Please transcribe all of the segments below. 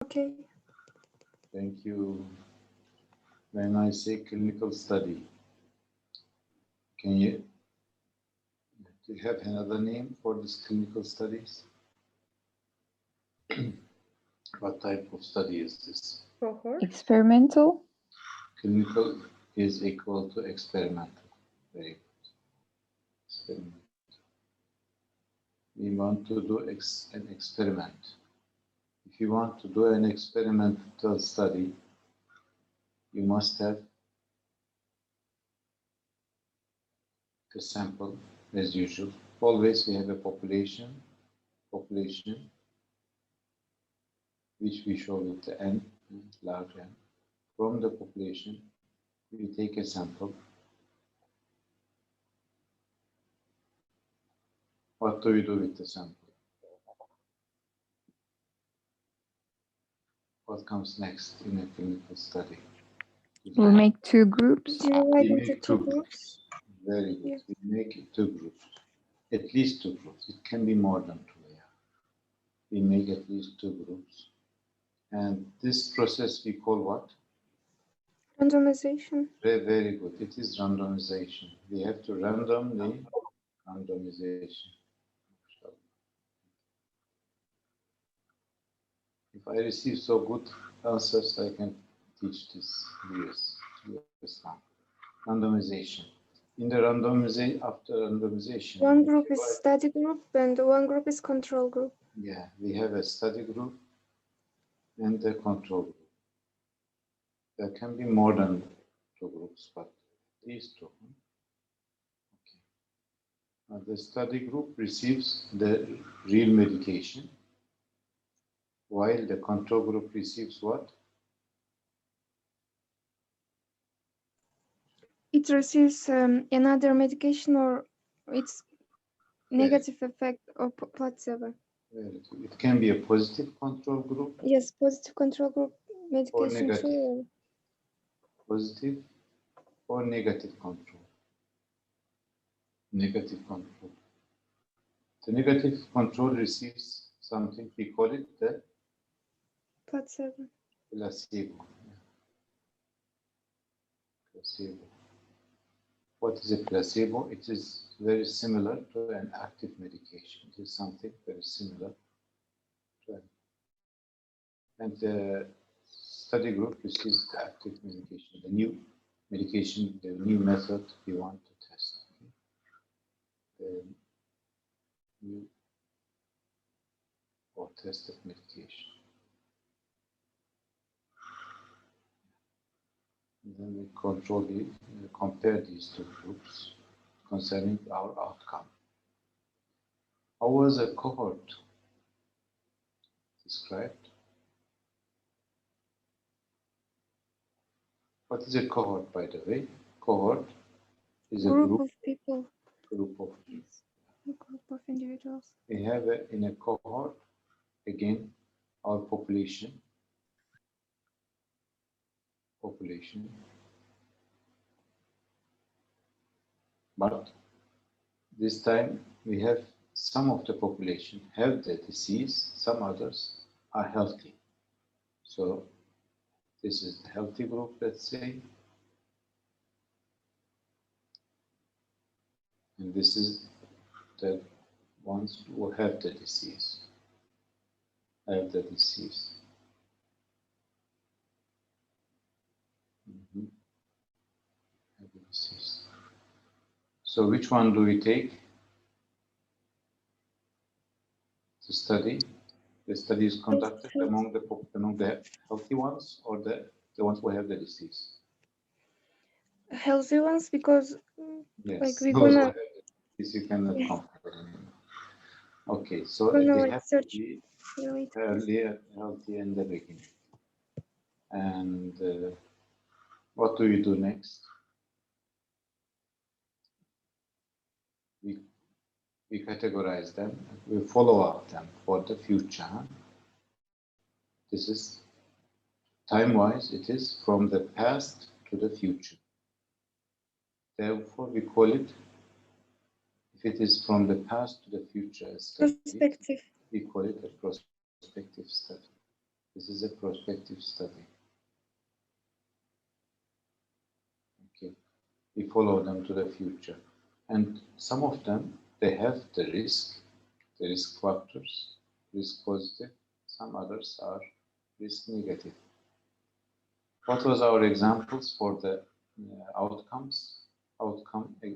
Okay. Thank you. When I say clinical study, do you have another name for this clinical studies? What type of study is this? Cohort. Experimental. Clinical is equal to experimental. Very good. Experiment. We want to do an experiment. If you want to do an experimental study, you must have a sample as usual. Always we have a population, which we show with the n, large n. From the population, we take a sample. What do we do with the sample? What comes next in a clinical study? We make 2 groups. Divide We into make 2 two groups. Very good. Yes. We make it 2 groups. At least 2 groups. It can be more than 2. Yeah. We make at least 2 groups. And this process we call what? Randomization. Very, very good. It is randomization. We have to randomly randomization. If I receive so good answers, I can teach this years now. Randomization. In the randomization, after randomization, One group is study group and one group is control group. yeah, we have a study group and a control group. There can be more than 2 groups, but at least 2. Okay. The study group receives the real medication, while the control group receives what? It receives another medication or its negative effect of placebo. It can be a positive control group. Yes, positive control group medication negative. too. Positive or negative control. Negative control. The negative control receives something, we call it the Placebo. placebo. Placebo. What is a placebo? It is very similar to an active medication. It is something very similar to an. And the study group receives the active medication, the new medication, the new method we want to test. The new or tested medication. And then we compare these 2 groups concerning our outcome. How was a cohort described? What is a cohort, by the way? Cohort is a Group of people. Group of Yes. A group of individuals. We have in a cohort, again, our population. But this time we have some of the population have the disease, some others are healthy. So this is the healthy group, let's say. And this is the ones who have the disease. Have the disease. Have the disease. So which one do we take to study? The study is conducted among the healthy ones or the ones who have the disease? Healthy ones, because Yes, like we're those who gonna have the disease you cannot compare anymore. Okay, so gonna they have to search be related. early, healthy in the beginning. And what do we do next? We categorize them, we follow up them for the future. This is time-wise, it is from the past to the future. Therefore, we call it, if it is from the past to the future study, Perspective. we call it a prospective study. This is a prospective study. Okay, we follow them to the future. And some of them, they have the risk factors, risk positive. Some others are risk negative. What was our examples for the outcomes?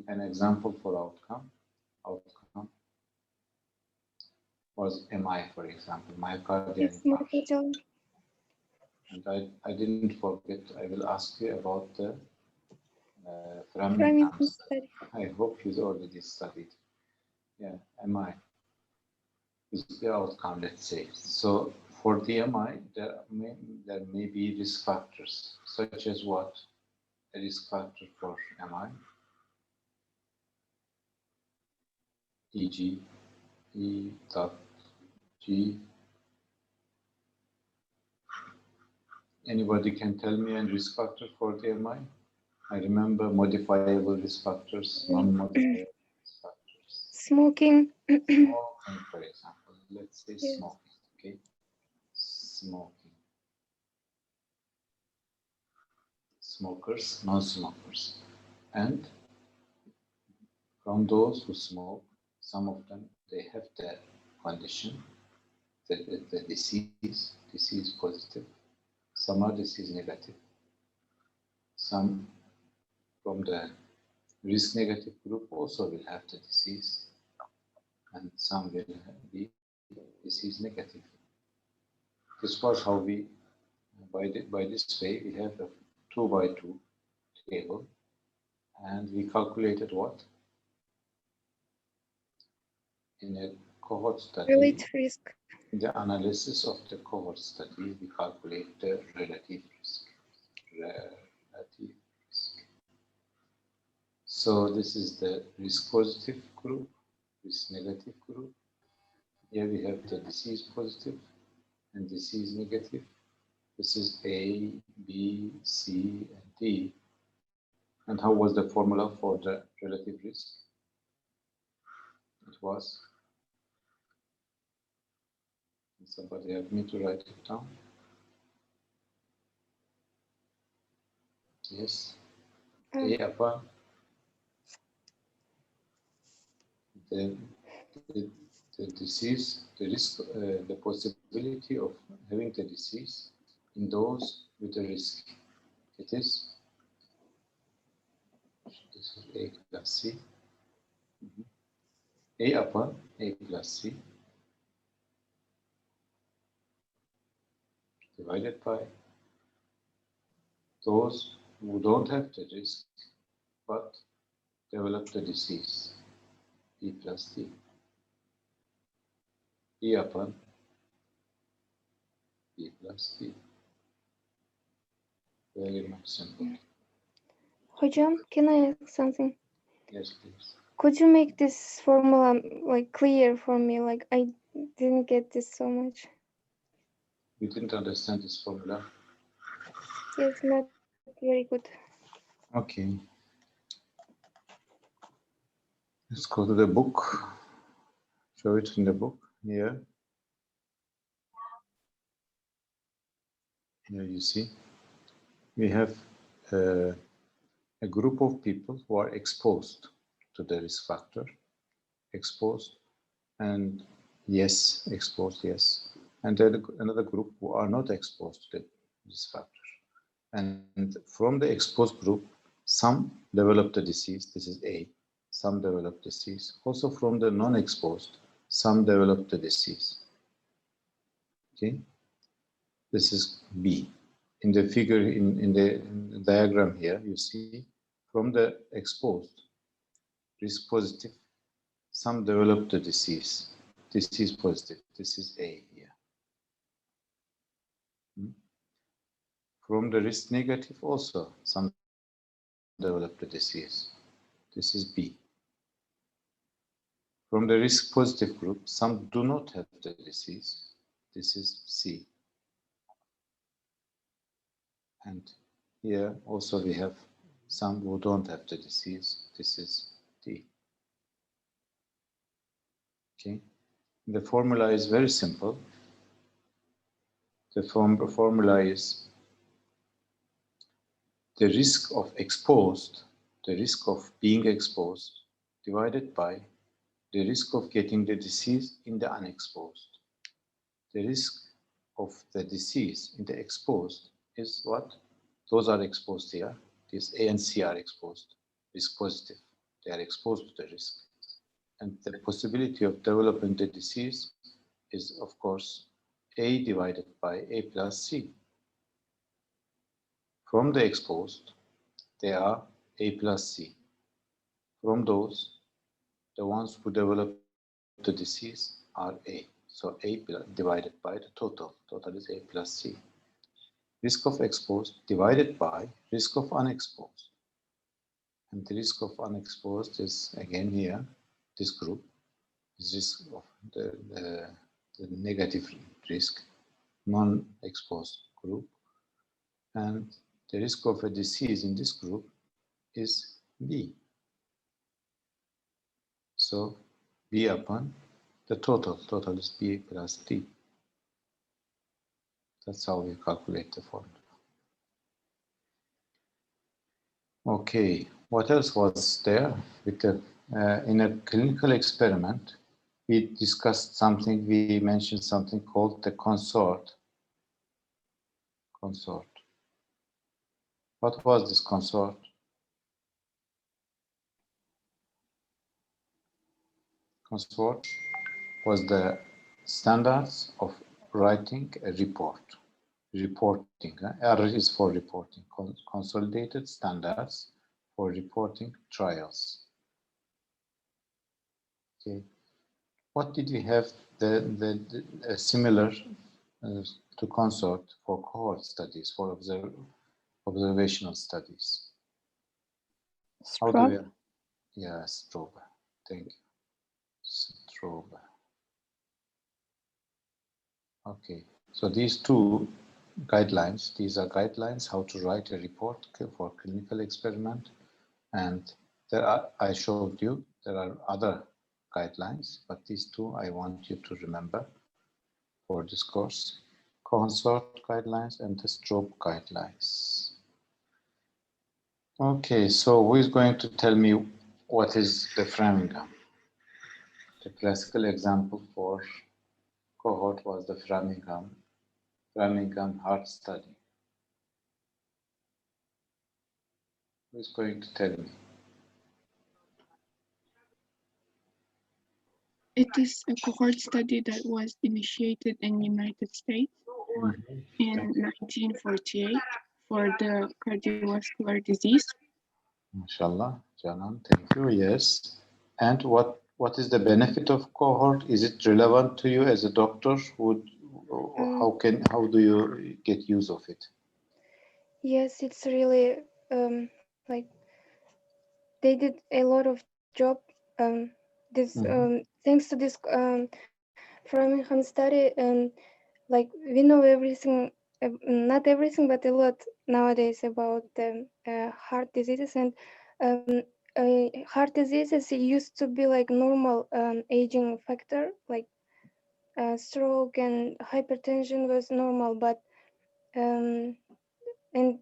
An example for outcome was MI, for example, myocardial It's more infarction. detailed. And I didn't forget, I will ask you about the Framingham Framingham study. study. I hope you already studied. Yeah, MI is the outcome, let's say. So for the MI, there may be risk factors, such as what? A risk factor for MI, e.g., E dot G. Anybody can tell me a risk factor for the MI? I remember modifiable risk factors, non-modifiable risk factors. Smoking. Smoking, for example. Let's say Yes. smoking, okay? Smoking. Smokers, non-smokers. And from those who smoke, some of them, they have the condition, the disease positive. Some are disease negative. Some from the risk negative group also will have the disease, and some will be disease negative. This was how we, by this way, we have a 2 by 2 table, and we calculated what? In a cohort study, Relate risk. in the analysis of the cohort study, we calculate the relative risk. So this is the risk positive group, risk negative group. Here we have the disease positive and disease negative. This is A, B, C, and D. And how was the formula for the relative risk? It was, somebody help me to write it down. Yes, A upon the disease, the risk, the possibility of having the disease in those with the risk. It is, this is A plus C. A upon A plus C divided by those who don't have the risk but develop the disease, B plus D. E upon B plus D. Very much simple. Hocam, can I ask something? Yes, please. Could you make this formula like clear for me? Like I didn't get this so much. You didn't understand this formula? Yes, not very good. Okay. Let's go to the book. Show it in the book here. Here you see. We have a group of people who are exposed to the risk factor. Exposed and yes, exposed, yes. And then another group who are not exposed to the risk factor. And from the exposed group, some develop the disease, this is A. Some develop disease. Also from the non-exposed, some develop the disease. Okay, this is B. In the figure, in the diagram here, you see from the exposed, risk positive, some develop the disease. Disease positive, this is A here. From the risk negative also, some develop the disease. This is B. From the risk positive group, some do not have the disease. This is C. And here also we have some who don't have the disease. This is D. Okay. The formula is very simple. The formula is the risk of being exposed divided by the risk of getting the disease in the unexposed. The risk of the disease in the exposed is what? Those are exposed here. These A and C are exposed, risk positive. They are exposed to the risk. And the possibility of developing the disease is, of course, A divided by A plus C. From the exposed, they are A plus C. From those, the ones who develop the disease are A. So A divided by the total. Total is A plus C. Risk of exposed divided by risk of unexposed. And the risk of unexposed is again here, this group is risk of the negative risk, non-exposed group. And the risk of a disease in this group is B. So B upon the total is B plus D. That's how we calculate the formula. Okay, what else was there? With the, in a clinical experiment, we discussed something, we mentioned something called the consort. Consort. What was this consort? Consort was the standards of writing a report. Reporting, R is for reporting, consolidated standards for reporting trials. Okay, what did we have similar to consort for cohort studies, for observational studies? How do we? Yeah, Strobe. Thank you. Strobe. Okay, so these two guidelines, these are guidelines how to write a report for clinical experiment. And there are, I showed you, there are other guidelines, but these two I want you to remember for this course. Consort guidelines and the Strobe guidelines. Okay, so who is going to tell me what is the Framingham? The classical example for cohort was the Framingham heart study. Who is going to tell me? It is a cohort study that was initiated in United States in 1948 for the cardiovascular disease. Mashallah, Janan, thank you. Yes. And what is the benefit of cohort? Is it relevant to you as a doctor? How do you get use of it? Yes, it's really like they did a lot of job. Thanks to this Framingham study, like we know everything, not everything, but a lot nowadays about heart diseases. And heart diseases used to be like normal aging factor, like stroke and hypertension was normal, but and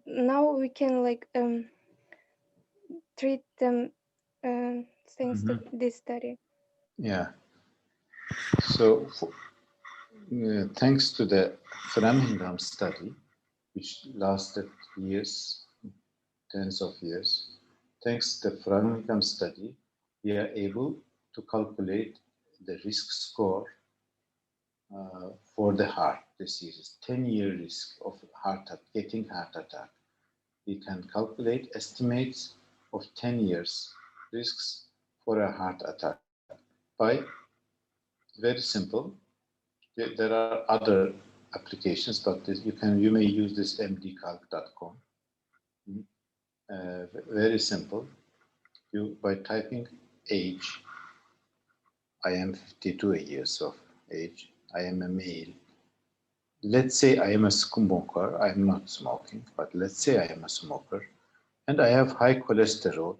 now we can like treat them thanks to this study. Yeah. So thanks to the Framingham study, which lasted years, tens of years, thanks to the Framingham study, we are able to calculate the risk score for the heart diseases, 10-year risk of getting heart attack. We can calculate estimates of 10 years risks for a heart attack by very simple. There are other applications, but you may use this mdcalc.com. Very simple. By typing age, I am 52 years of age. I am a male. Let's say I am a smoker. I am not smoking, but let's say I am a smoker, and I have high cholesterol.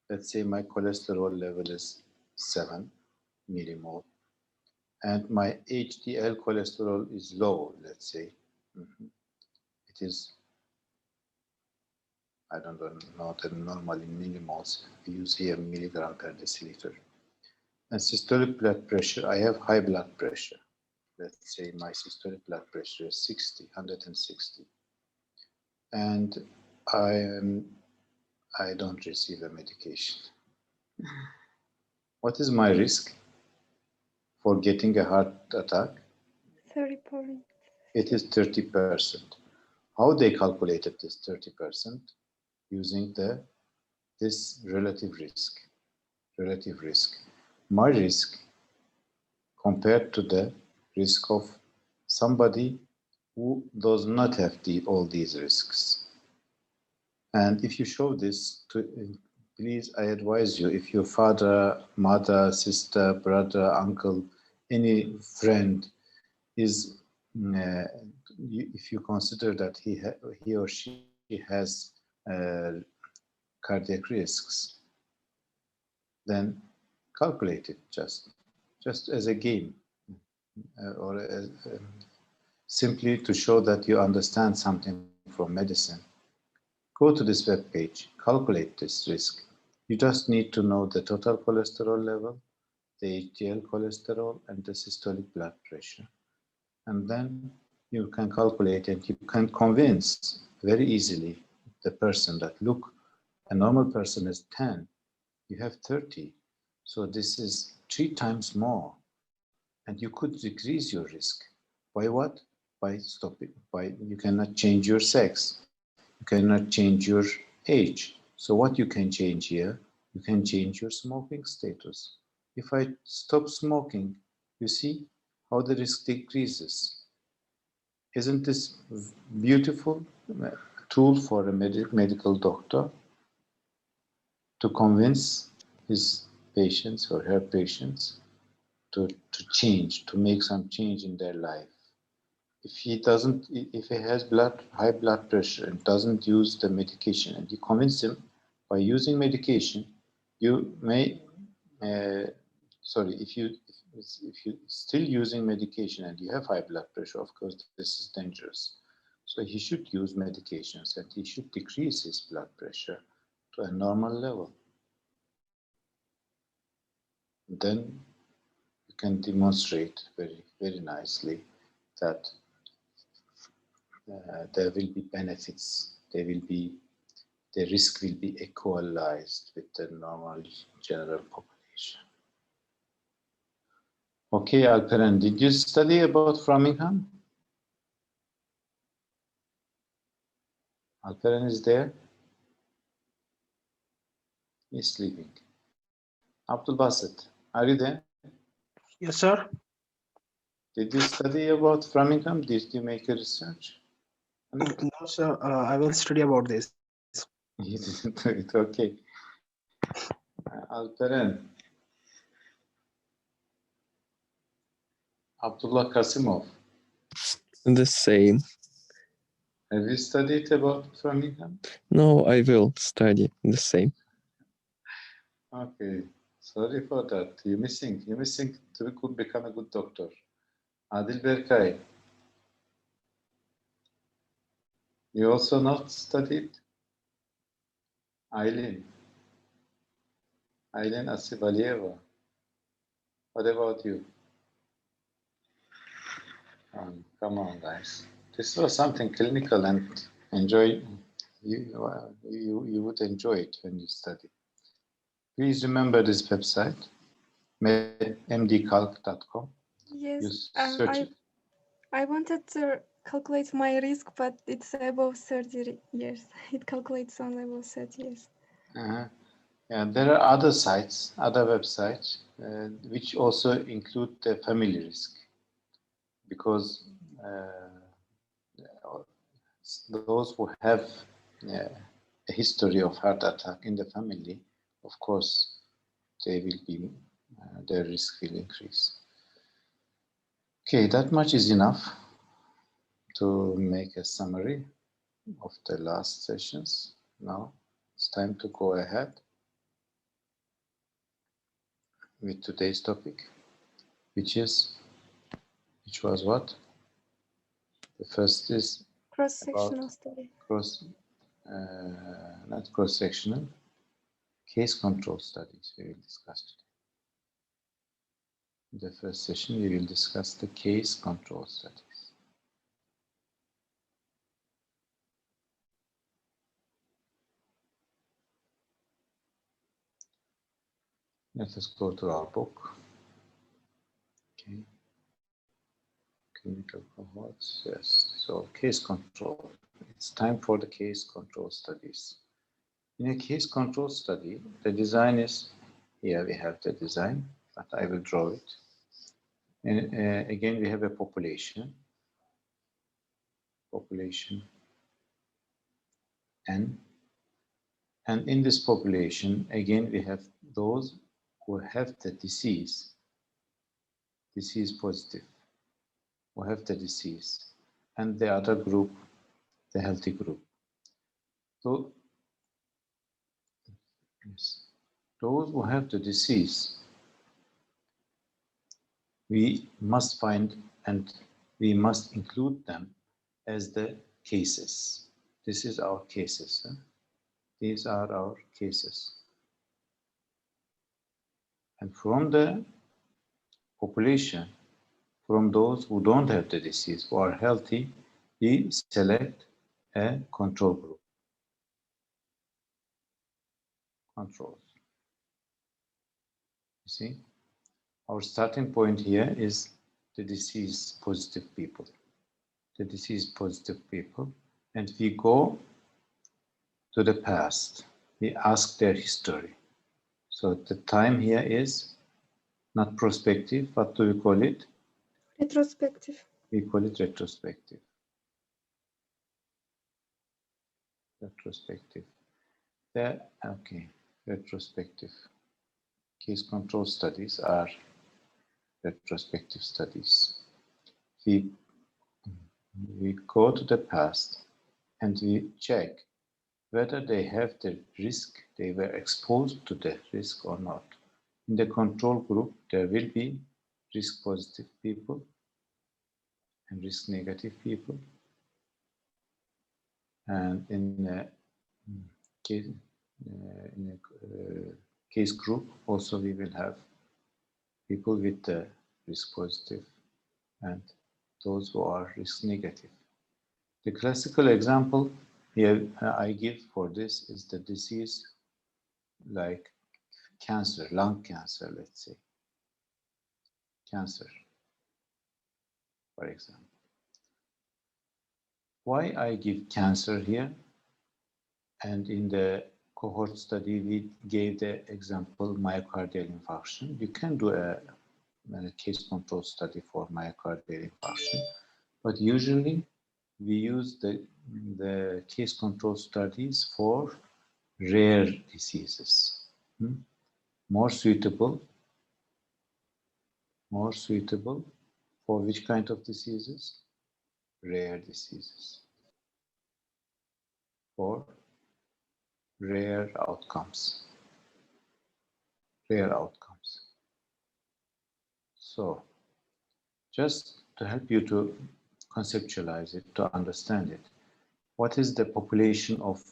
Let's say my cholesterol level is 7 millimole, and my HDL cholesterol is low, let's say It is, I don't know the normal in millimoles. We use here milligram per deciliter. And systolic blood pressure, I have high blood pressure. Let's say my systolic blood pressure is 60, 160. And I don't receive a medication. What is my risk for getting a heart attack? 30 points. It is 30%. How they calculated this 30%? Using this relative risk. Relative risk. My risk compared to the risk of somebody who does not have all these risks. And if you show this, please, I advise you, if your father, mother, sister, brother, uncle, any friend is, if you consider that he or she has cardiac risks, then calculate it just as a game, or simply to show that you understand something from medicine. Go to this web page, calculate this risk. You just need to know the total cholesterol level, the HDL cholesterol, and the systolic blood pressure. And then you can calculate and you can convince very easily the person that, look, a normal person is 10, you have 30. So this is 3 times more. And you could decrease your risk. By what? By stopping. You cannot change your sex. You cannot change your age. So what you can change here, you can change your smoking status. If I stop smoking, you see how the risk decreases. Isn't this beautiful tool for a medical doctor to convince his patients or her patients to change, to make some change in their life? If he has high blood pressure and doesn't use the medication, and you convince him by using medication, you may, if you're still using medication and you have high blood pressure, of course, this is dangerous. So he should use medications and he should decrease his blood pressure to a normal level. Then you can demonstrate very, very nicely that there will be benefits. The risk will be equalized with the normal general population. Okay, Alperen, did you study about Framingham? Alperen is there? He's sleeping. Abdul Basit, are you there? Yes, sir. Did you study about Framingham? Did you make a research? No, sir. I will study about this. You didn't do it, okay. Alperen. Abdullah Kasimov. The same. Have you studied about Framingham? No, I will study the same. Okay, sorry for that. You're missing to become a good doctor. Adil Berkay. You also not studied? Aileen Asivalieva. What about you? Come on, guys. This was something clinical and enjoy. You would enjoy it when you study. Please remember this website, mdcalc.com. Yes, search it. I wanted to calculate my risk, but it's above 30 years. It calculates only above 30 years. Yeah, there are other sites, other websites, which also include the family risk, because those who have a history of heart attack in the family, of course, they will be their risk will increase. Okay, that much is enough to make a summary of the last sessions. Now it's time to go ahead with today's topic, which was what? The first is Cross-sectional study. not cross-sectional, case control studies we will discuss today. In the first session, we will discuss the case control studies. Let us go to our book. Okay. Clinical cohorts, yes. So case control. It's time for the case control studies. In a case control study, the design is, here we have the design, but I will draw it. And again, we have a population. N. And in this population, again, we have those who have the disease positive, who have the disease, and the other group, the healthy group. So, yes, those who have the disease, we must find and we must include them as the cases. This is our cases. Huh? These are our cases. And from the population, from those who don't have the disease, who are healthy, we select a control group. Controls. You see, our starting point here is the disease positive people. The disease positive people, and we go to the past. We ask their history. So the time here is not prospective. What do we call it? Retrospective. We call it retrospective. Retrospective. Okay, retrospective. Case control studies are retrospective studies. We go to the past and we check whether they have the risk, they were exposed to the risk or not. In the control group, there will be risk positive people and risk negative people. And in a case group, also we will have people with the risk positive and those who are risk negative. The classical example here I give for this is the disease like cancer, lung cancer, let's say. Cancer, for example. Why I give cancer here? And in the cohort study, we gave the example myocardial infarction. You can do a case control study for myocardial infarction, but usually we use the case control studies for rare diseases. More suitable for which kind of diseases? Rare diseases. For rare outcomes. Rare outcomes. So, just to help you to conceptualize it, to understand it, what is the population of,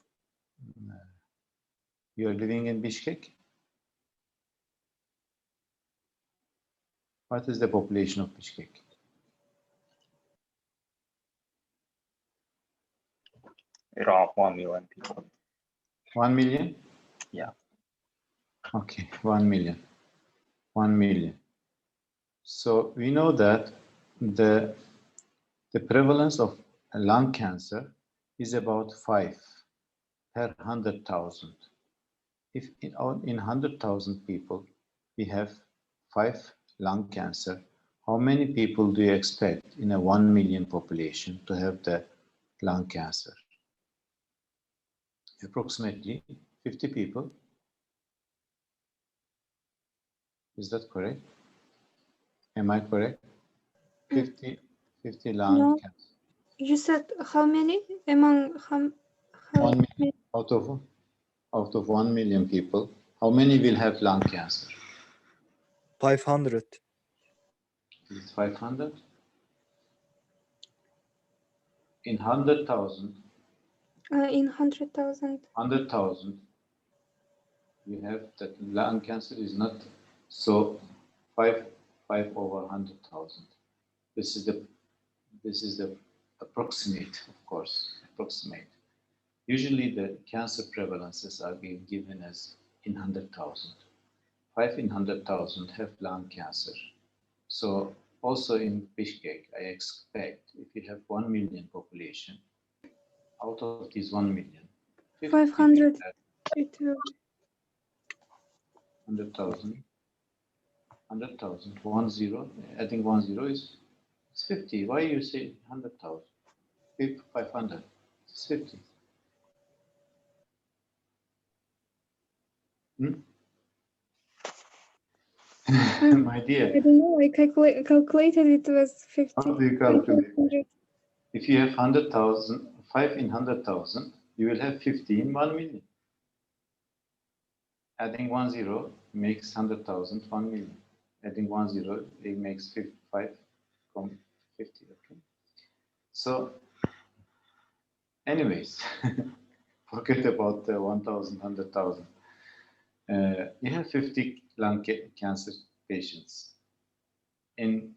you are living in Bishkek? What is the population of Bishkek? Around 1 million people. 1 million? Yeah. Okay, 1 million. 1 million. So we know that the prevalence of lung cancer is about 5 per 100,000. If in 100,000 people we have 5 lung cancer, how many people do you expect in a 1 million population to have the lung cancer? Approximately 50 people. Is that correct? Am I correct? 50 lung No. cancer. You said how many among how 1 million out of 1 million people, how many will have lung cancer? 500. Is it 500? in 100,000, in 100,000. 100,000, you have that lung cancer is not so 5 over 100,000. This is the approximate, of course, approximate. Usually the cancer prevalences are being given as in 100,000. 5 in 100,000 have lung cancer. So also in Bishkek, I expect if you have 1 million population, out of these 1 million, 500. 100,000, 100,000, 10, I think 10 is 50. Why you say 100,000? 500, it's 50. My dear. I don't know, I calculated it was 50. How do you calculate? If you have 100,000, 5 in 100,000, you will have 50 in 1 million. Adding 10 makes 100,000, 1 million. Adding 10, it makes 5 from 50, okay? So, anyways, forget about the 1,000, 100,000. You have 50 lung cancer patients in,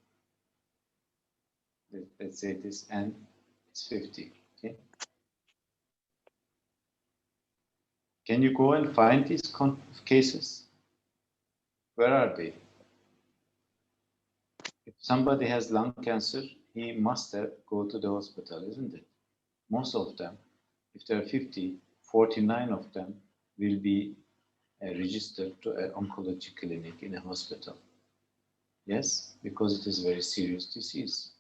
let's say this, and it's 50, okay? Can you go and find these cases? Where are they? If somebody has lung cancer, he must go to the hospital, isn't it? Most of them, if there are 50, 49 of them will be registered to an oncology clinic in a hospital. Yes, because it is a very serious disease.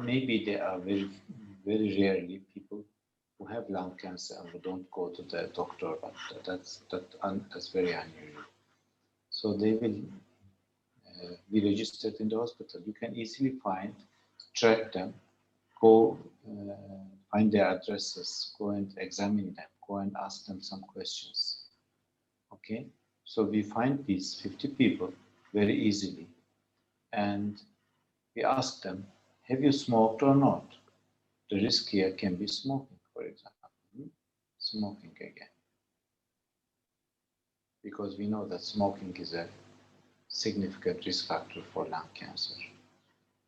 Maybe there are very, very rarely people who have lung cancer and who don't go to the doctor, but that's very unusual. So they will be registered in the hospital. You can easily track them, go find their addresses, go and examine them, go and ask them some questions. Okay, so we find these 50 people very easily, and we ask them, have you smoked or not? The risk here can be smoking, for example. Smoking again. Because we know that smoking is a significant risk factor for lung cancer.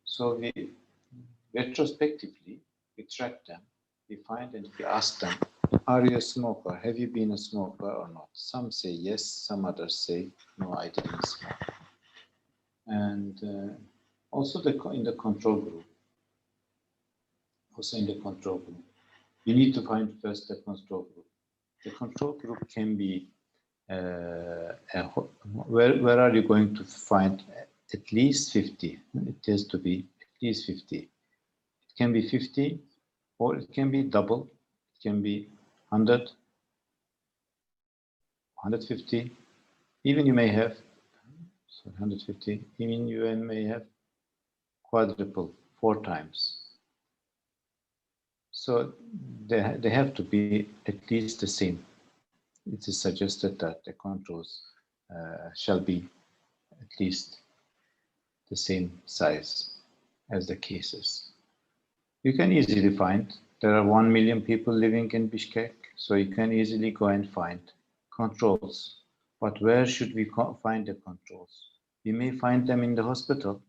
So we retrospectively, we track them, we find and we ask them, are you a smoker? Have you been a smoker or not? Some say yes, some others say, no, I didn't smoke. And also in the control group, you need to find first the control group. The control group can be, where are you going to find at least 50? It has to be at least 50. It can be 50, or it can be double. It can be 100, 150. Even you may have, 150, even you may have quadruple, 4 times. So they have to be at least the same. It is suggested that the controls shall be at least the same size as the cases. You can easily find, there are 1 million people living in Bishkek, so you can easily go and find controls. But where should we find the controls? We may find them in the hospital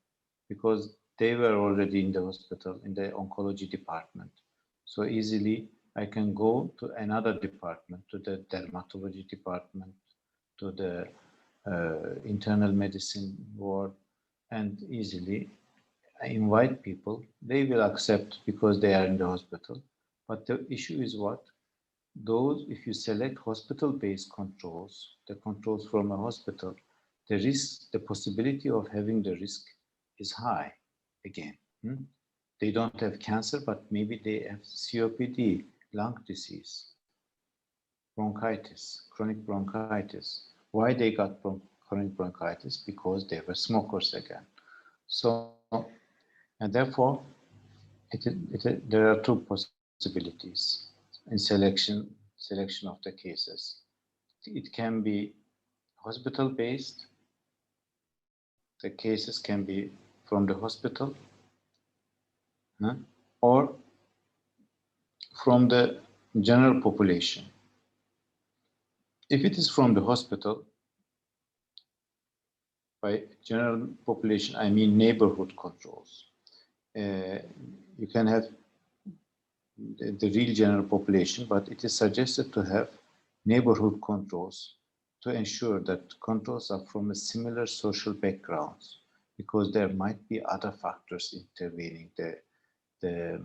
because they were already in the hospital, in the oncology department. So easily I can go to another department, to the dermatology department, to the internal medicine ward, and easily I invite people. They will accept because they are in the hospital. But the issue is what? Those, if you select hospital-based controls, the controls from a hospital, the risk, the possibility of having the risk is high again. They don't have cancer, but maybe they have COPD, lung disease, bronchitis, chronic bronchitis. Why they got chronic bronchitis? Because they were smokers again. So, and therefore, there are 2 possibilities in selection of the cases. It can be hospital-based. The cases can be from the hospital, or from the general population. If it is from the hospital, by general population, I mean neighborhood controls. You can have the real general population, but it is suggested to have neighborhood controls to ensure that controls are from a similar social backgrounds, because there might be other factors intervening, the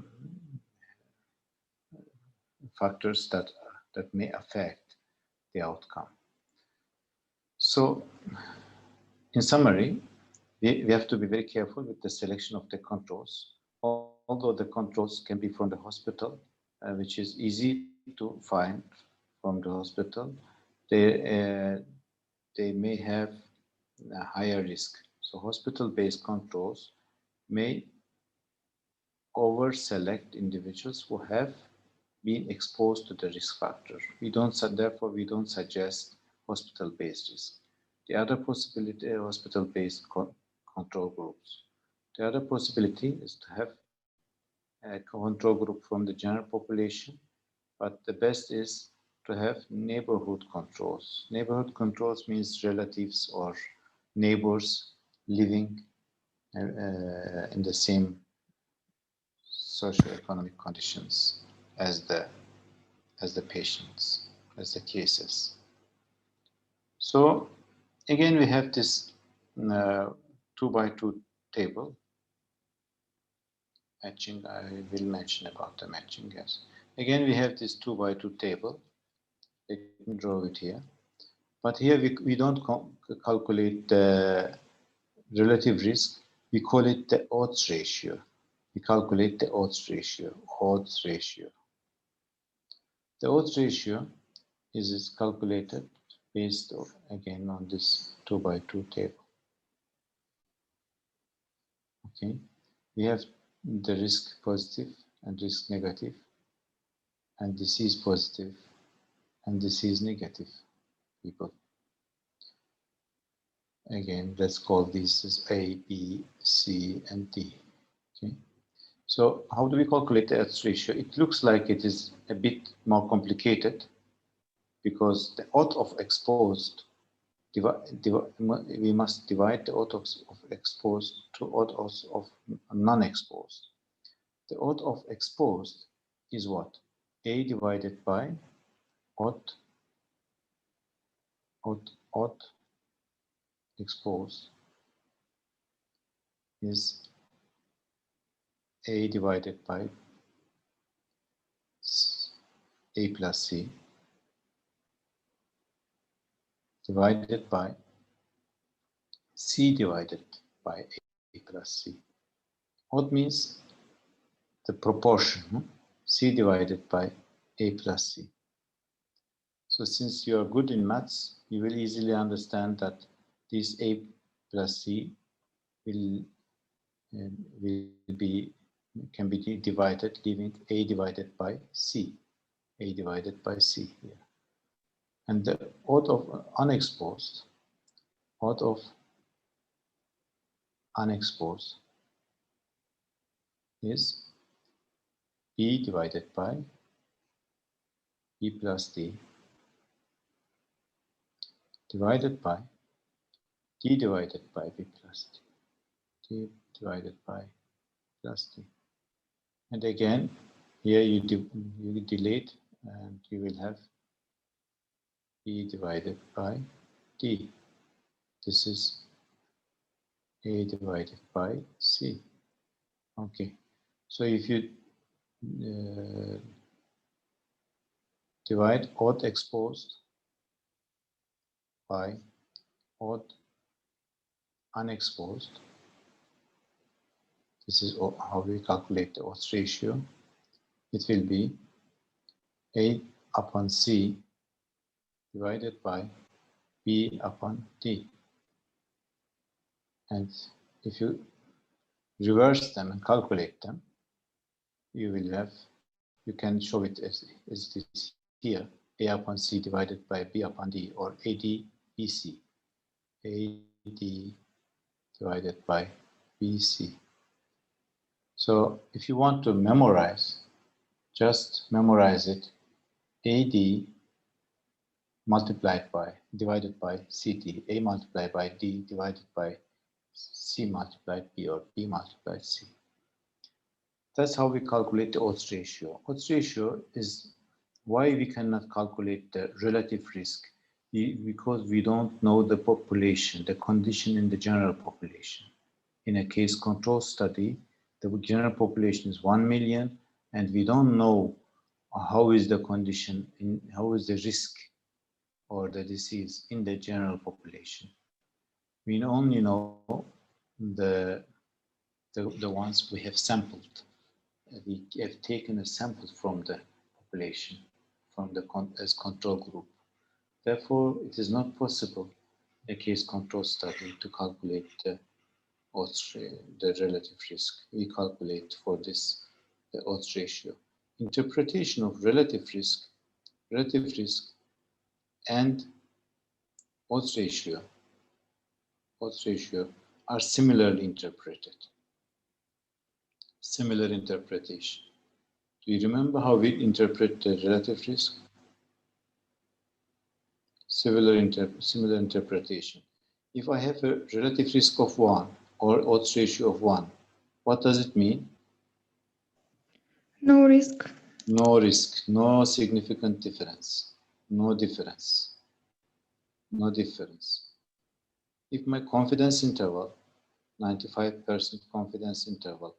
factors that may affect the outcome. So, in summary, we have to be very careful with the selection of the controls. Although the controls can be from the hospital, which is easy to find from the hospital, they may have a higher risk. So hospital-based controls may over-select individuals who have been exposed to the risk factor. Therefore, we don't suggest hospital-based risk. The other possibility are hospital-based control groups. The other possibility is to have a control group from the general population, but the best is to have neighborhood controls. Neighborhood controls means relatives or neighbors living in the same socioeconomic conditions as the patients, as the cases. So again, we have this 2x2 table. Matching, I will mention about the matching, yes. Again, we have this 2x2 table. Let me draw it here. But here we don't calculate the relative risk. We call it the odds ratio. We calculate the odds ratio, The odds ratio is calculated based again on this 2x2 table. Okay, we have the risk positive and risk negative, and this is positive and this is negative people. Again, let's call these as A, B, C, and D. Okay. So how do we calculate the odds ratio? It looks like it is a bit more complicated because the odds of exposed, we must divide the odds of exposed to odds of non-exposed. The odds of exposed is what? A divided by odd exposed is A divided by A plus C divided by C divided by A plus C. Odd means the proportion, C divided by A plus C. So since you are good in maths, you will easily understand that this A plus C can be divided, leaving A divided by C. A divided by C here. And the odd of unexposed is B divided by B plus D divided by D divided by B plus D divided by plus D. And again, here you delete and you will have B divided by D. This is A divided by C. Okay, so if you divide odd exposed by odd unexposed, this is how we calculate the odds ratio. It will be A upon C divided by B upon D. And if you reverse them and calculate them, you can show it as this here, A upon C divided by B upon D, or AD BC, AD divided by BC. So if you want to memorize Just memorize it. AD divided by CT. A multiplied by D divided by C multiplied B, or B multiplied C. That's how we calculate the odds ratio. Odds ratio is why we cannot calculate the relative risk, because we don't know the population, the condition in the general population. In a case control study, the general population is 1 million, and we don't know how is the condition, how is the risk or the disease in the general population. We only know the ones we have sampled. We have taken a sample from the population, from the as control group. Therefore, it is not possible a case control study to calculate the odds, the relative risk. We calculate for this the odds ratio. Interpretation of relative risk and odds ratio are similarly interpreted. Similar interpretation. Do you remember how we interpret the relative risk? Similar interpretation. If I have a relative risk of 1 or odds ratio of 1, what does it mean? No risk. No risk, no significant difference, no difference, no difference. If my confidence interval, 95% confidence interval,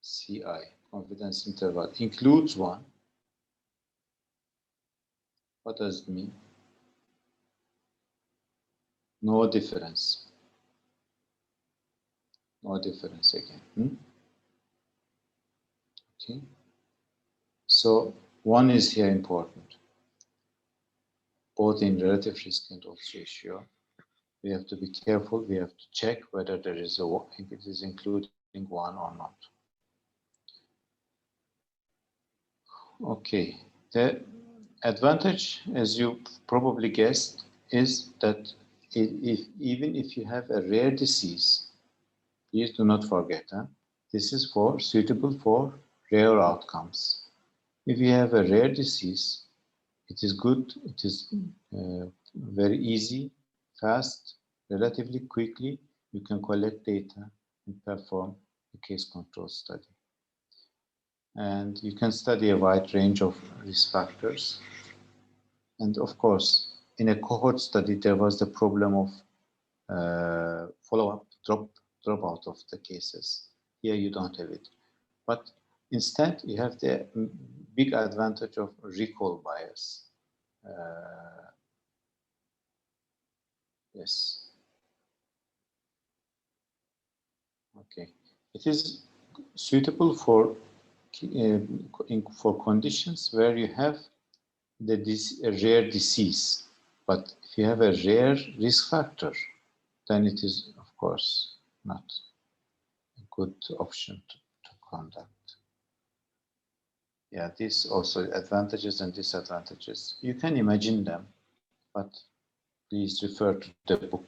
CI, confidence interval, includes 1, what does it mean? No difference. No difference again. Okay. So 1 is here important, both in relative risk and odds ratio. We have to be careful. We have to check whether there is it is including 1 or not. Okay. The advantage, as you probably guessed, is that even if you have a rare disease, please do not forget, this is suitable for rare outcomes. If you have a rare disease, it is good, it is very easy, fast, relatively quickly, you can collect data and perform a case control study. And you can study a wide range of risk factors. And of course, in a cohort study, there was the problem of follow-up, dropout of the cases. Here you don't have it. But instead, you have the big advantage of recall bias. Yes. Okay. It is suitable for conditions where you have a rare disease. But if you have a rare risk factor, then it is, of course, not a good option to conduct. Yeah, these also advantages and disadvantages. You can imagine them, but please refer to the book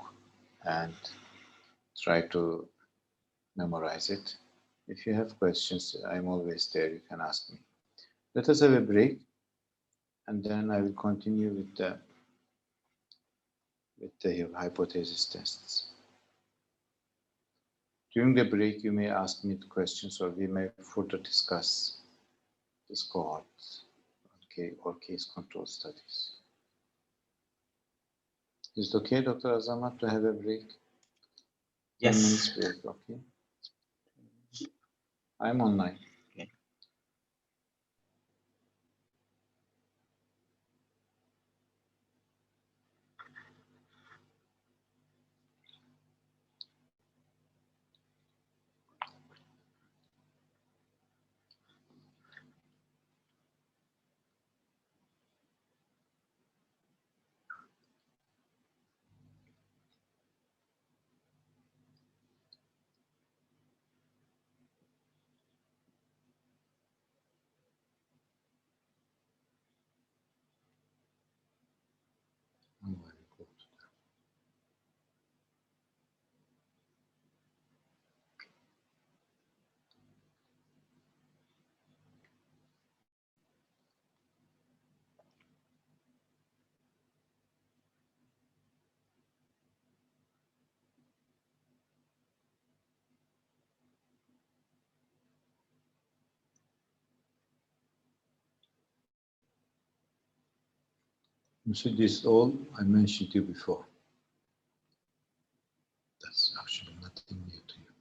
and try to memorize it. If you have questions, I'm always there. You can ask me. Let us have a break, and then I will continue with the hypothesis tests. During the break, you may ask me questions, or we may further discuss this cohort, okay, or case control studies. Is it okay, Dr. Azamat, to have a break? Yes. 10 minutes break, okay? I'm online. Okay. So this all I mentioned to you before. That's actually nothing new to you.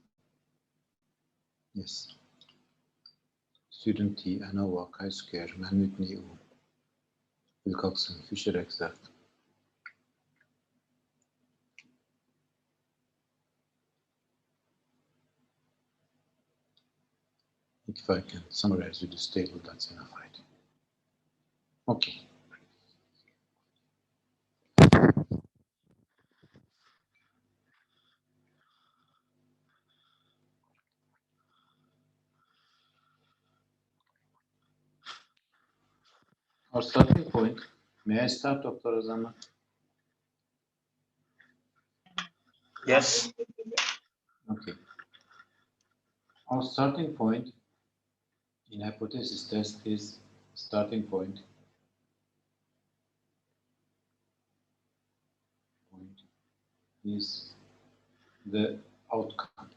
Yes. Student T, ANOVA, chi-square, Mann-Whitney U, Wilcoxon, Fisher exact. If I can summarize with this table, that's enough, right? Okay. Our starting point, may I start, Dr. Azama? Yes. Okay. Our starting point in hypothesis test is starting point is the outcome.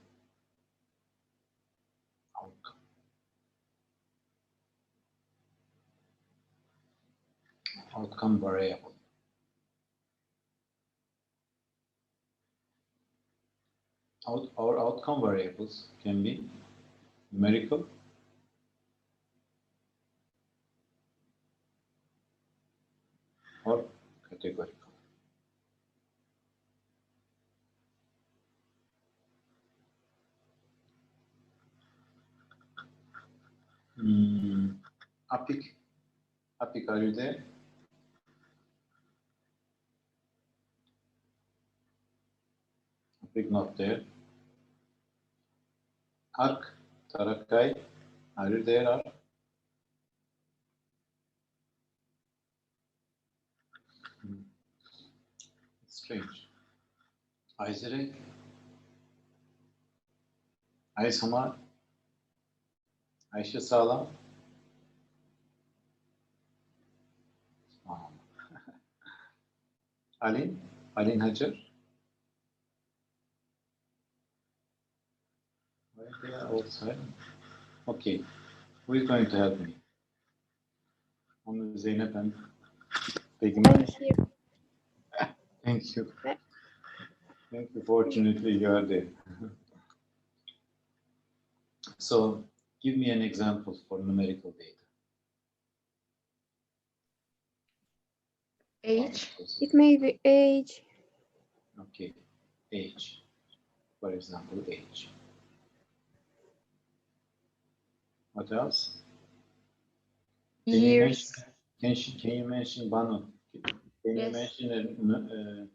Outcome variable. Our outcome variables can be numerical, or categorical. Apik, are you there? Apik not there. Ark, Tarakai, are you there? Ark? Strange. Aizere, Aysama, Ayşe Sağlam. Alin Hajar. Why they are all silent? Okay, who is going to help me? Zeynep and Begum. I'm here. Thank you. Thank you. Fortunately, you are there. So, give me an example for numerical data. Age. It may be age. Okay, age. For example, age. What else? Years. Can you mention Banu? Can you Yes. mention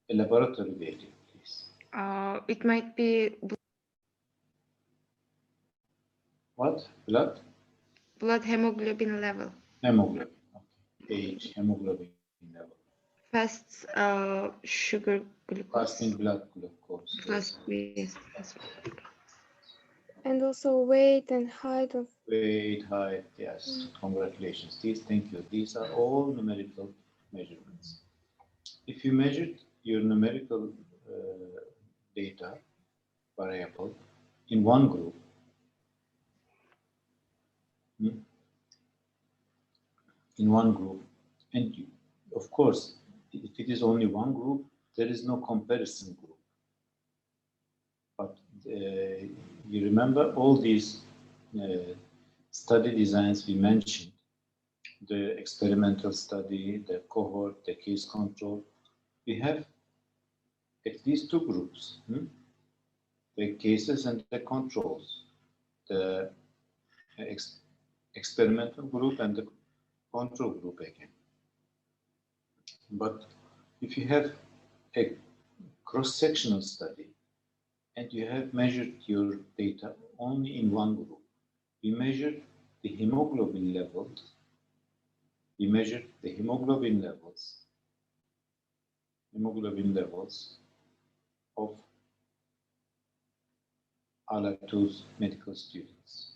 a laboratory data, please? It might be What? Blood? blood hemoglobin level. Hemoglobin. Okay. Age, hemoglobin level. Fast sugar glucose. Fasting blood glucose. Fast, Yes. yes. And also weight and height of Weight, height, yes. Congratulations. Thank you. These are all numerical measurements. If you measured your numerical data variable in one group, and you, of course, if it is only one group, there is no comparison group. But you remember all these study designs we mentioned, the experimental study, the cohort, the case control, we have at least two groups, the cases and the controls, the experimental group and the control group again. But if you have a cross-sectional study and you have measured your data only in one group, we measured the hemoglobin levels. We measured the hemoglobin levels of ALA2's medical students.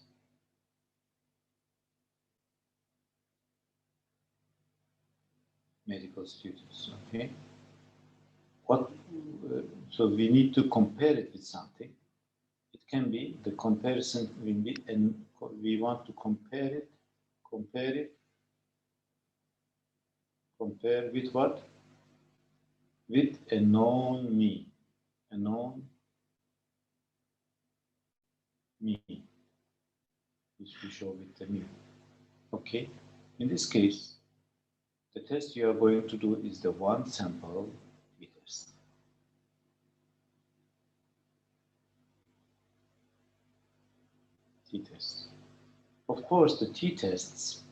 Okay. So we need to compare it with something. It can be the comparison will be, and we want to compare it Compare with what? With a known mean. A known mean, which we show with the mean. Okay. In this case, the test you are going to do is the one sample t-test. T-test. Of course, the t-tests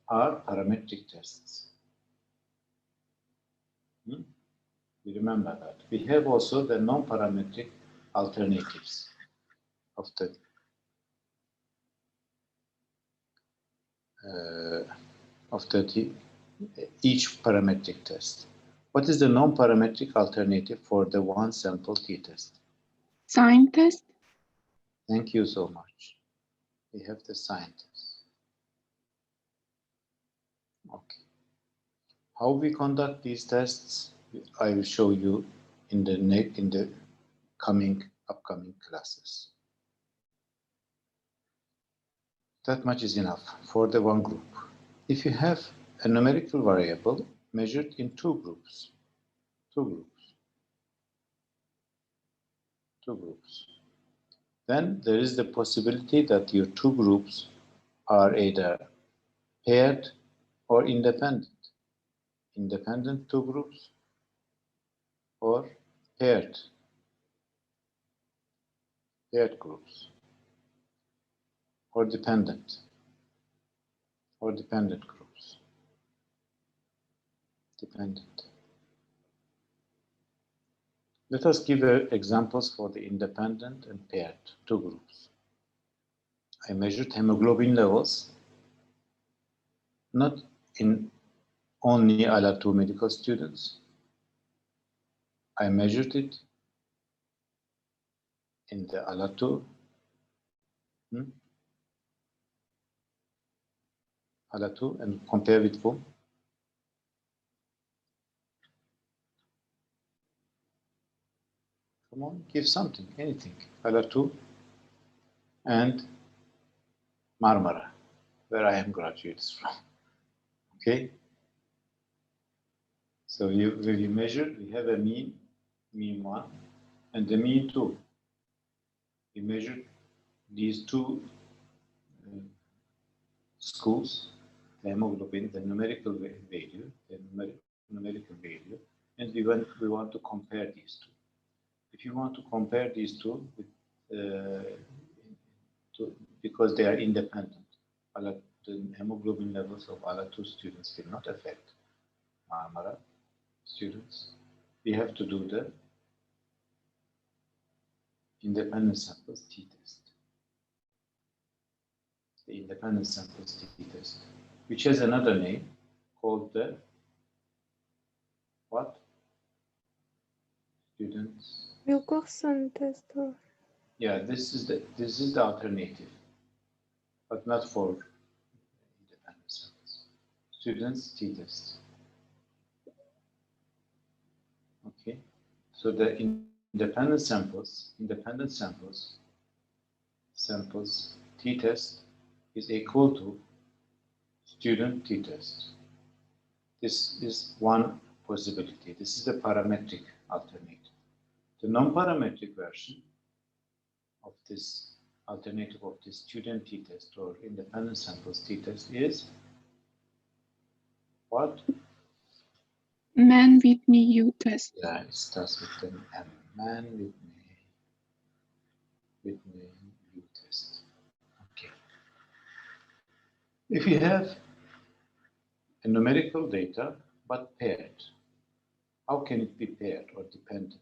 are parametric tests. We remember that. We have also the non-parametric alternatives of each parametric test. What is the non-parametric alternative for the one sample t-test? Sign test? Thank you so much. We have the sign test. Okay. How we conduct these tests, I will show you in the upcoming classes. That much is enough for the one group. If you have a numerical variable measured in two groups, then there is the possibility that your two groups are either paired or independent. Independent two groups or paired groups, or dependent groups. Let us give examples for the independent and paired two groups. I measured hemoglobin levels, not in only ALA2 medical students. I measured it in the ALA2, ALA2 and compare with whom? Come on, give something, anything. ALA2 and Marmara, where I am graduates from. Okay? So when you measure, we have a mean 1, and the mean 2. We measure these two schools, the hemoglobin, the numerical value, and we want to compare these two. If you want to compare these two with, because they are independent, the hemoglobin levels of ALA2 students will not affect Marmara students. We have to do the independent samples t-test. The independent samples t-test, which has another name called the what? Students. Wilcoxon test. Yeah, this is the alternative, but not for independent samples. Students t-test. Okay, so the independent samples t-test is equal to student t-test. This is one possibility. This is the parametric alternative. The non-parametric version of this alternative of this student t-test or independent samples t-test is what? Man with me U test. Yeah, it starts with the M. Man with me U test. Okay. If you have a numerical data but paired, how can it be paired or dependent?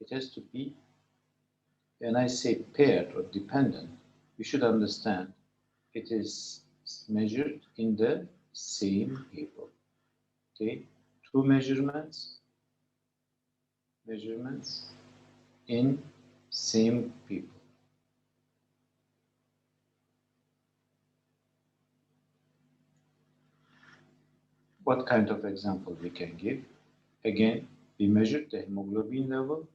It has to be, when I say paired or dependent, you should understand it is measured in the same people. Okay, two measurements in same people. What kind of example we can give? Again, we measured the hemoglobin level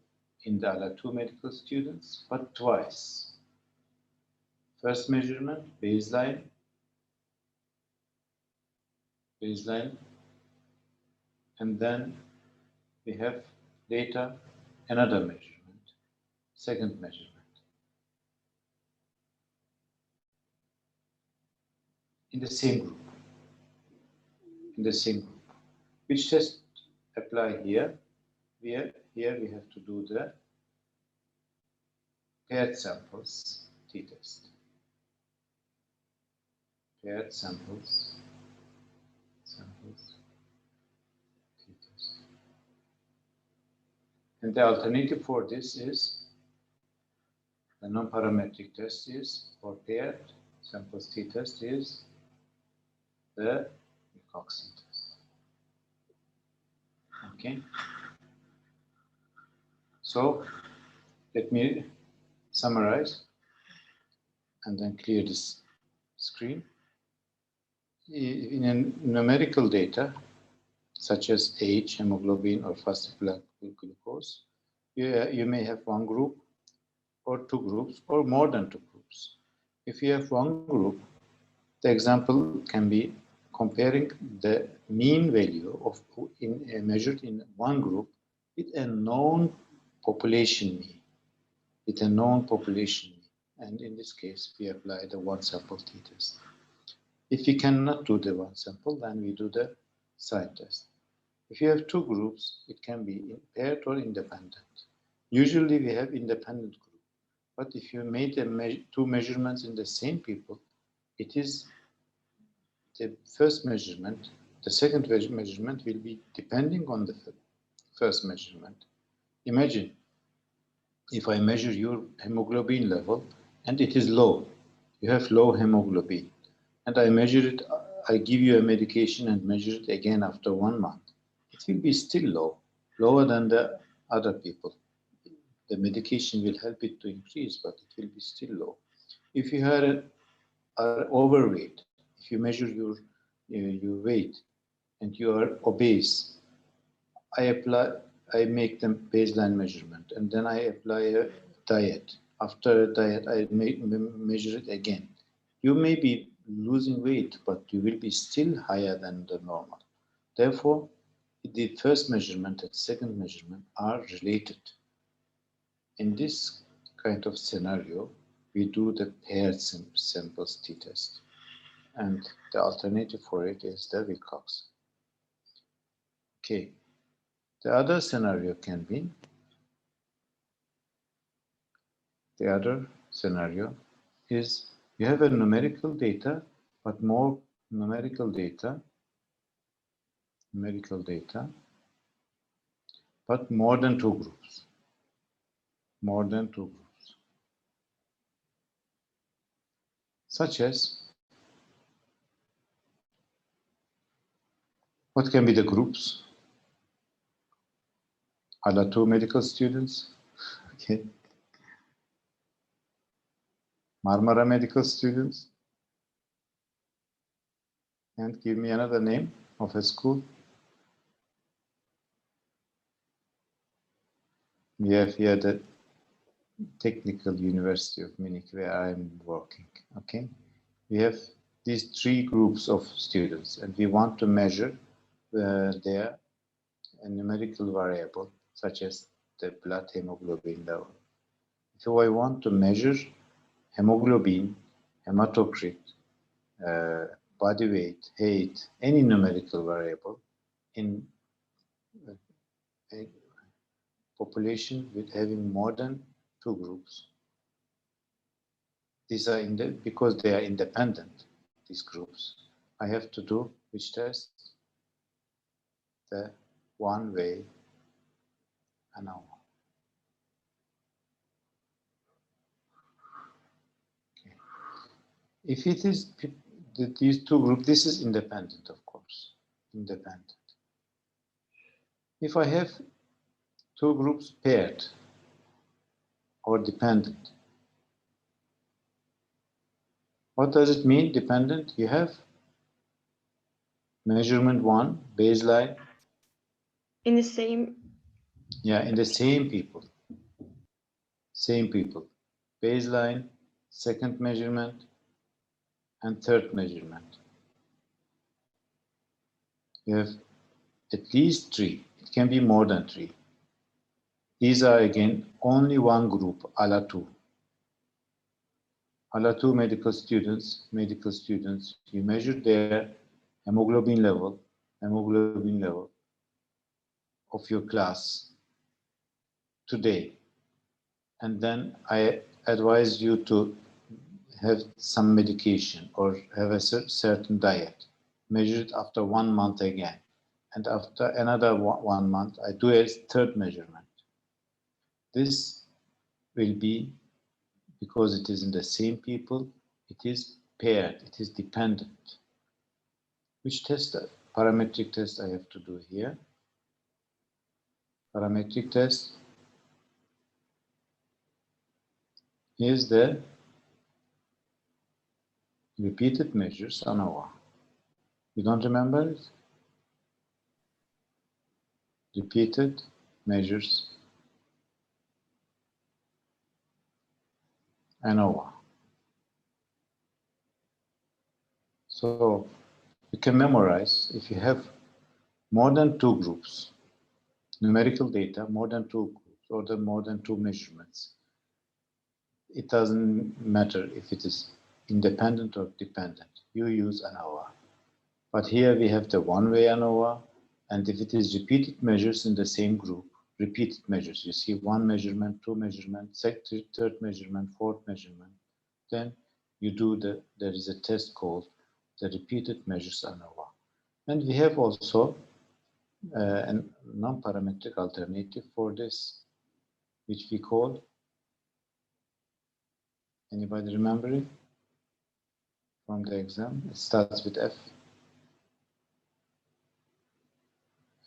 in the ALA2 medical students, but twice. First measurement, baseline And then we have later another measurement, second measurement. In the same group. In the same group. Which test apply here? Here we have to do the paired samples t-test. Paired samples t-test. And the alternative for this is the non-parametric test is, for paired samples t-test is the Coxon test. Okay. So let me summarize and then clear this screen. In a numerical data, such as age, hemoglobin, or fasting blood glucose, you may have one group or two groups or more than two groups. If you have one group, the example can be comparing the mean value of measured in one group with a known population mean. With a known population mean. And in this case, we apply the one sample t-test. If we cannot do the one sample, then we do the sign test. If you have two groups, it can be paired or independent. Usually we have independent group. But if you made two measurements in the same people, it is the first measurement, the second measurement will be depending on the first measurement. Imagine if I measure your hemoglobin level and it is low, you have low hemoglobin, and I measure it, I give you a medication and measure it again after 1 month, it will be still low, lower than the other people. The medication will help it to increase, but it will be still low. If you are overweight, if you measure your weight and you are obese, I make the baseline measurement and then I apply a diet. After a diet, I measure it again. You may be losing weight, but you will be still higher than the normal. Therefore, the first measurement and second measurement are related. In this kind of scenario, we do the paired samples t-test. And the alternative for it is the Wilcox. Okay. The other scenario can be, the other scenario is you have a numerical data, but more numerical data, but more than two groups. More than two groups. Such as, what can be the groups? Are there two medical students? Okay. Marmara medical students? And give me another name of a school. We have here the Technical University of Munich where I'm working. Okay. We have these three groups of students and we want to measure their numerical variable such as the blood hemoglobin level. So I want to measure hemoglobin, hematocrit, body weight, height, any numerical variable in a population with having more than two groups. These are because they are independent, these groups. I have to do which test? The one-way ANOVA. Okay. If it is these two groups, this is independent, of course, independent. If I have two groups paired or dependent, what does it mean, dependent? You have measurement one, baseline. In the same. Yeah, in the same people. Same people. Baseline, second measurement, and third measurement. You have at least 3. It can be more than 3. These are again only one group, ALA 2. ALA 2 medical students, you measure their hemoglobin level of your class today. And then I advise you to have some medication or have a certain diet. Measure it after 1 month again. And after another 1 month, I do a third measurement. This will be, because it is in the same people, it is paired, it is dependent. Which test, parametric test I have to do here? Parametric test. Here's the repeated measures ANOVA. You don't remember it? Repeated measures ANOVA. So you can memorize if you have more than 2 groups, numerical data, more than 2 groups, or more than 2 measurements. It doesn't matter if it is independent or dependent. You use ANOVA. But here we have the one-way ANOVA, and if it is repeated measures in the same group, repeated measures, you see 1 measurement, 2 measurement, third measurement, fourth measurement, then you do there is a test called the repeated measures ANOVA. And we have also a non-parametric alternative for this, which we call, anybody remember it from the exam? It starts with F.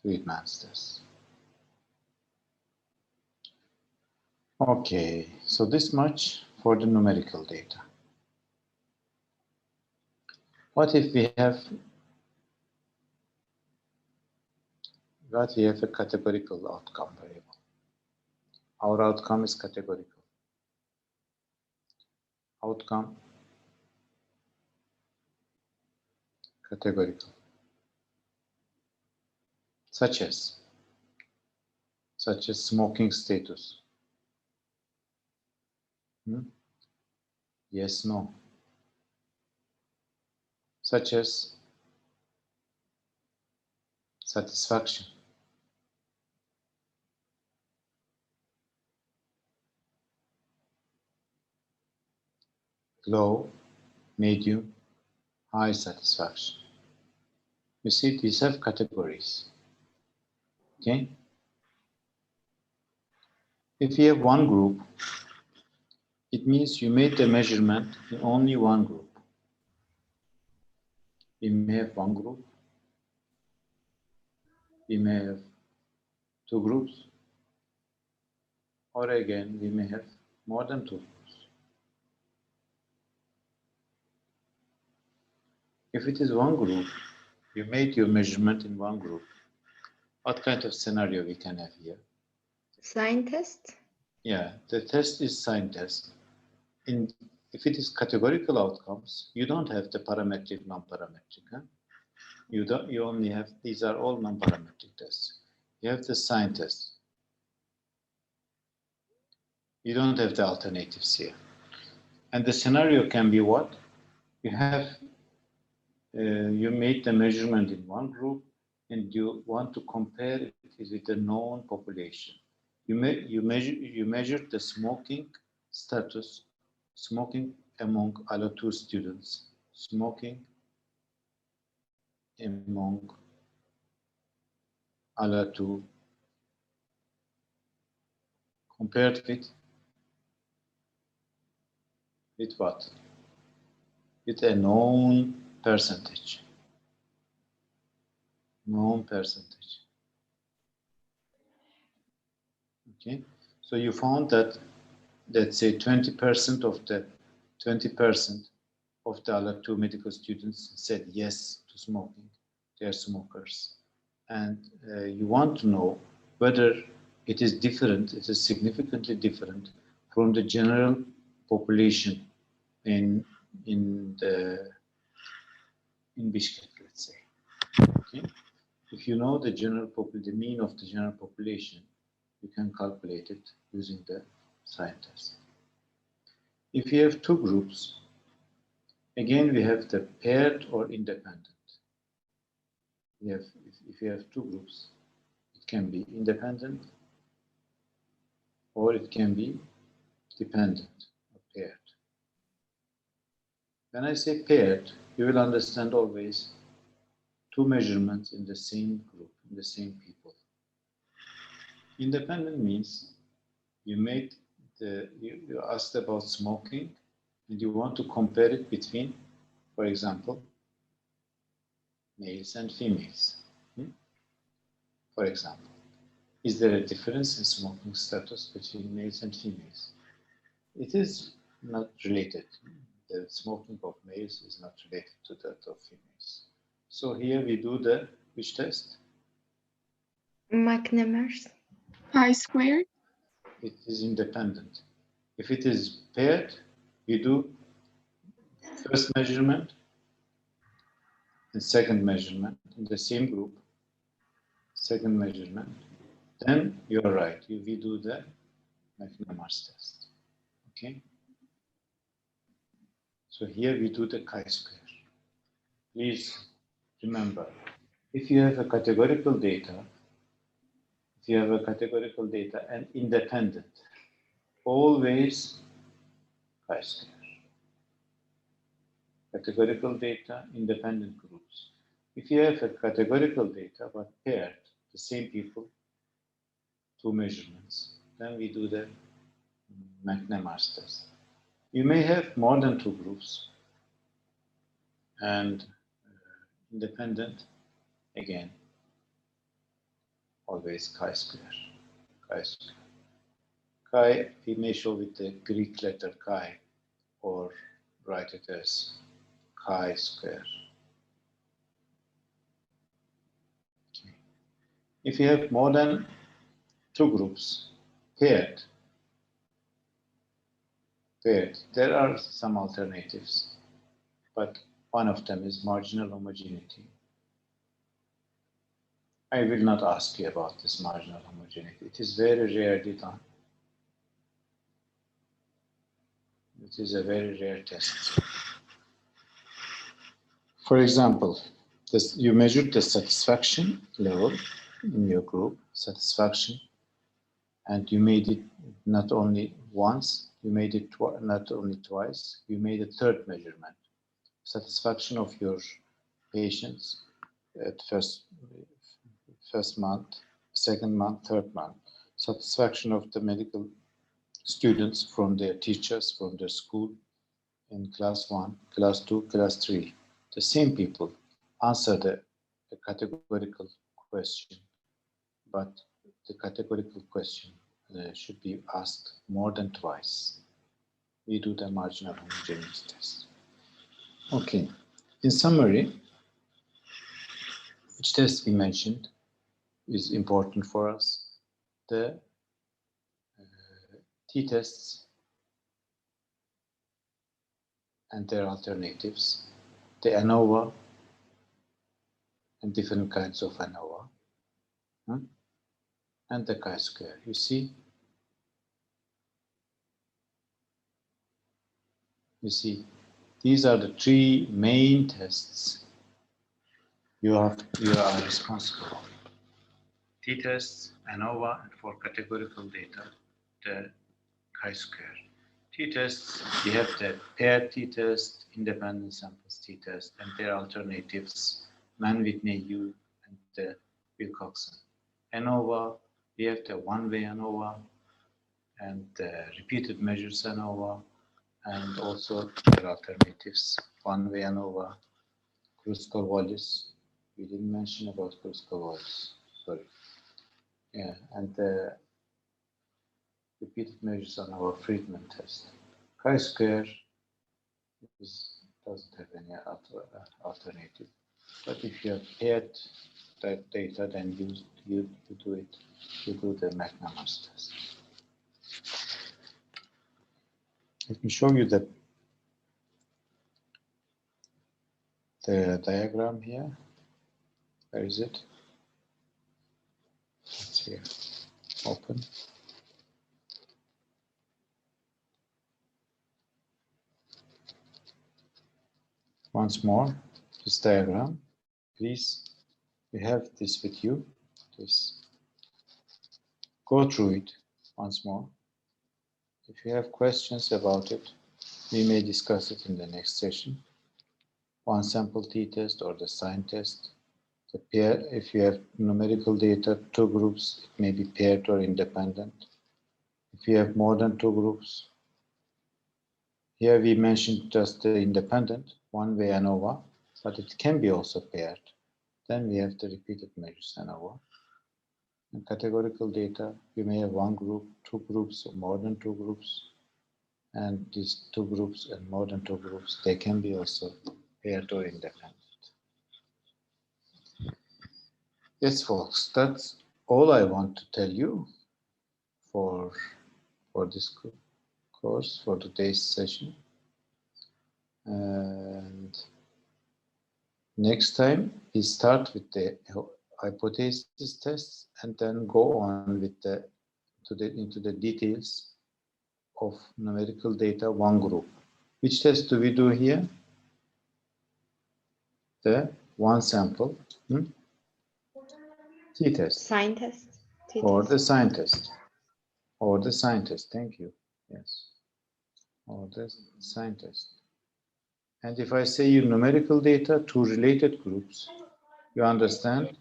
Friedman's test. Okay, so this much for the numerical data. What if we have a categorical outcome variable? Our outcome is categorical. Outcome categorical. Such as smoking status. Yes, no. Such as satisfaction. Low, medium, high satisfaction. You see, these have categories. Okay? If you have one group, it means you made the measurement in only one group. We may have one group. We may have 2 groups. Or again, we may have more than 2 groups. If it is one group, you made your measurement in one group. What kind of scenario we can have here? Sign test? Yeah, the test is sign test. If it is categorical outcomes, you don't have the parametric, non-parametric. Huh? You only have, these are all non-parametric tests. You have the sign test. You don't have the alternatives here. And the scenario can be what? You have, you made the measurement in one group and you want to compare it with a known population. You measured the smoking status, smoking among ALA 2 students, smoking among ALA 2 compared with what? With a known percentage. Known percentage. Okay, so you found that, let's say 20% of the ALA 2 medical students said yes to smoking. They are smokers. And you want to know whether it is different, it is significantly different from the general population in Bishkek, let's say. Okay? If you know the the mean of the general population, you can calculate it using the sign test. If you have two groups, again we have the paired or independent. If you have two groups, it can be independent or it can be dependent or paired. When I say paired, you will understand always two measurements in the same group, in the same people. Independent means you asked about smoking and you want to compare it between, for example, males and females. For example, is there a difference in smoking status between males and females? It is not related. The smoking of males is not related to that of females. So here we do the which test? McNemar's. Chi-square. It is independent. If it is paired, we do first measurement and second measurement in the same group. Second measurement. Then you're right. We do the McNemar's test. Okay. So here we do the chi-square. Please remember, if you have a categorical data, and independent, always chi-square. Categorical data, independent groups. If you have a categorical data but paired, the same people, two measurements, then we do the McNemar's test. You may have more than two groups, and independent, again, always chi-square. Chi-square. Chi, we may show with the Greek letter chi, or write it as chi-square. Okay. If you have more than two groups paired, there are some alternatives, but one of them is marginal homogeneity. I will not ask you about this marginal homogeneity. It is very rarely done. It is a very rare test. For example, you measured the satisfaction level in your group, satisfaction, and you made it not only once, you made it not only twice, you made a third measurement. Satisfaction of your patients at first month, second month, third month. Satisfaction of the medical students from their teachers, from their school in class 1, class 2, class 3. The same people answer the categorical question, but the categorical question should be asked more than twice. We do the marginal homogeneity test. Okay, in summary, which test we mentioned is important for us? The t-tests and their alternatives, the ANOVA and different kinds of ANOVA, and the chi-square. You see, these are the three main tests you are responsible for. T-tests, ANOVA, and for categorical data, the chi-square. T-tests, we have the paired t-test, independent samples t-test, and their alternatives, Mann-Whitney, U, and the Wilcoxon. ANOVA, we have the one-way ANOVA, and the repeated measures ANOVA, and also their alternatives, one-way ANOVA, Kruskal-Wallis. We didn't mention about Kruskal-Wallis, sorry. Yeah, and the repeated measures on our Friedman test. Chi-square doesn't have any alternative. But if you have paired that data, then you do it. You do the McNemar's test. Let me show you the diagram here. Where is it? here. Open. Once more, this diagram. Please, you have this with you. Please go through it once more. If you have questions about it, we may discuss it in the next session. One sample t-test or the sign test. The pair, if you have numerical data, two groups, it may be paired or independent. If you have more than two groups, here we mentioned just the independent, one-way ANOVA, but it can be also paired. Then we have the repeated measures ANOVA. In categorical data, you may have one group, two groups, or more than two groups. And these two groups and more than two groups, they can be also paired or independent. Yes, folks, that's all I want to tell you for this course, for today's session. And next time, we start with the hypothesis tests and then go on with into the details of numerical data, one group. Which test do we do here? The one sample t-test. Sign test. Or the T-test. sign test. Or the sign test. Thank you. Yes. Or the sign test. And if I say you numerical data, two related groups, you understand?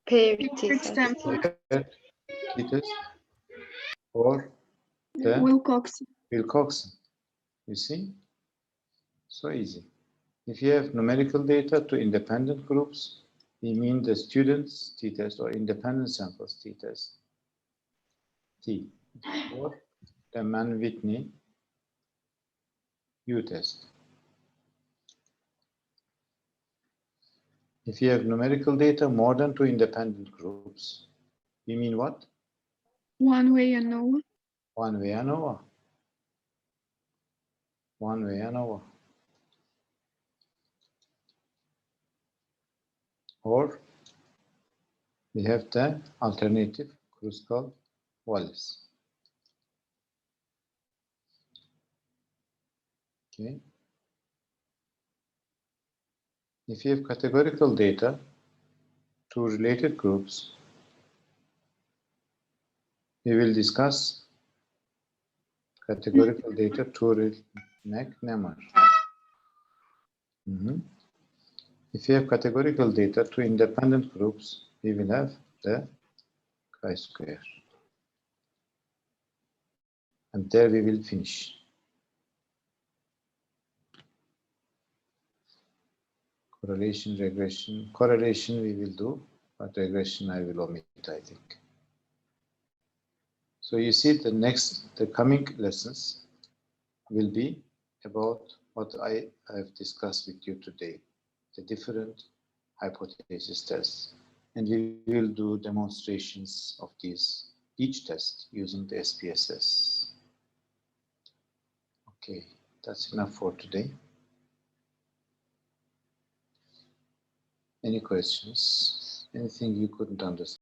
Paired Paired t-test. sample. Paired t-test or the Wilcoxon. You see? So easy. If you have numerical data to independent groups, we mean the students t-test or independent samples t-test. T. Or the Mann-Whitney U-test. If you have numerical data more than two independent groups, we mean what? One-way ANOVA. One-way ANOVA. One-way ANOVA. Or we have the alternative Kruskal-Wallis. Okay. If you have categorical data, two related groups, we will discuss categorical data to NEMR. If you have categorical data to independent groups, we will have the chi-square. And there we will finish. Correlation, regression. Correlation we will do, but regression I will omit, I think. So you see the coming lessons will be about what I have discussed with you today, the different hypothesis tests. And we will do demonstrations of each test using the SPSS. Okay, that's enough for today. Any questions? Anything you couldn't understand?